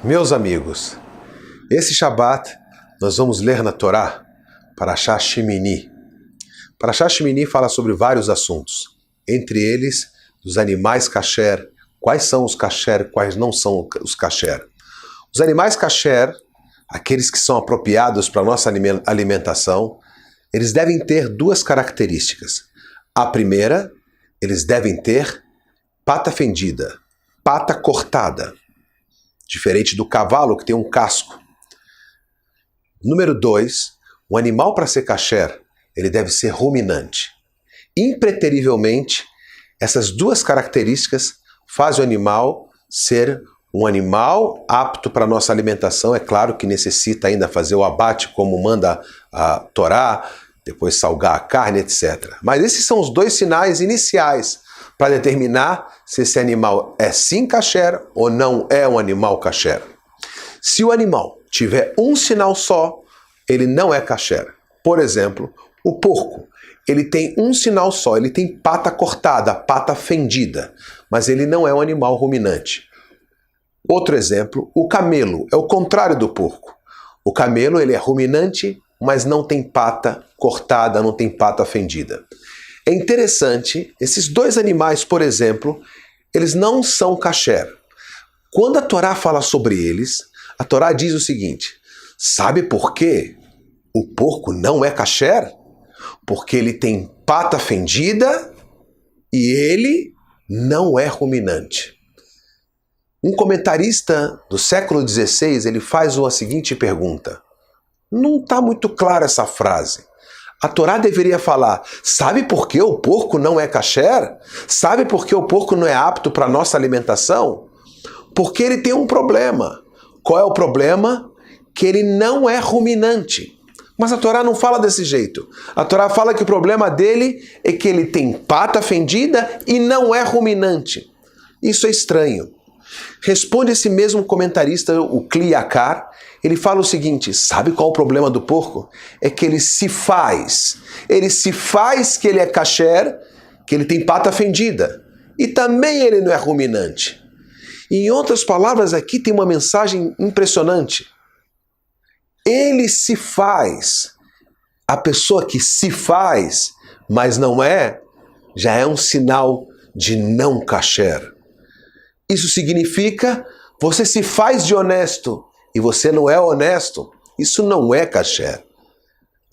Meus amigos, esse Shabat nós vamos ler na Torá Parashá Shemini. Parashá Shemini fala sobre vários assuntos, entre eles os animais kasher, quais são os kasher, quais não são os kasher. Os animais kasher, aqueles que são apropriados para a nossa alimentação, eles devem ter duas características. A primeira, eles devem ter pata fendida, pata cortada, diferente do cavalo que tem um casco. Número 2, o animal para ser kasher, ele deve ser ruminante. Impreterivelmente, essas duas características fazem o animal ser um animal apto para a nossa alimentação. É claro que necessita ainda fazer o abate como manda a Torá, depois salgar a carne, etc. Mas esses são os dois sinais iniciais para determinar se esse animal é sim kasher ou não é um animal kasher. Se o animal tiver um sinal só, ele não é kasher. Por exemplo, o porco, ele tem um sinal só, ele tem pata cortada, pata fendida, mas ele não é um animal ruminante. Outro exemplo, o camelo, é o contrário do porco. O camelo, ele é ruminante, mas não tem pata cortada, não tem pata fendida. É interessante, esses dois animais, por exemplo, eles não são kasher. Quando a Torá fala sobre eles, a Torá diz o seguinte: sabe por quê o porco não é kasher? Porque ele tem pata fendida e ele não é ruminante. Um comentarista do século XVI, ele faz a seguinte pergunta: não está muito clara essa frase. A Torá deveria falar, sabe por que o porco não é kasher? Sabe por que o porco não é apto para a nossa alimentação? Porque ele tem um problema. Qual é o problema? Que ele não é ruminante. Mas a Torá não fala desse jeito. A Torá fala que o problema dele é que ele tem pata fendida e não é ruminante. Isso é estranho. Responde esse mesmo comentarista, o Kli Yakar, ele fala o seguinte: sabe qual é o problema do porco? É que ele se faz que ele é kasher, que ele tem pata fendida, e também ele não é ruminante. Em outras palavras, aqui tem uma mensagem impressionante. Ele se faz, a pessoa que se faz, mas não é, já é um sinal de não kasher. Isso significa, você se faz de honesto e você não é honesto. Isso não é kasher.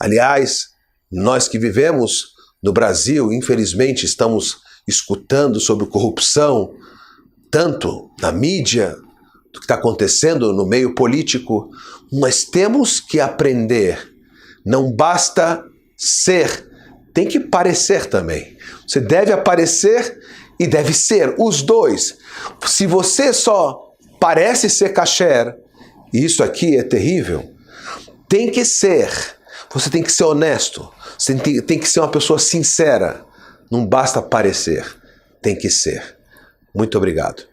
Aliás, nós que vivemos no Brasil, infelizmente, estamos escutando sobre corrupção, tanto na mídia, do que está acontecendo no meio político. Nós temos que aprender. Não basta ser, tem que parecer também. Você deve aparecer e deve ser os dois. Se você só parece ser kasher, e isso aqui é terrível, tem que ser. Você tem que ser honesto. Você tem que ser uma pessoa sincera. Não basta parecer, tem que ser. Muito obrigado.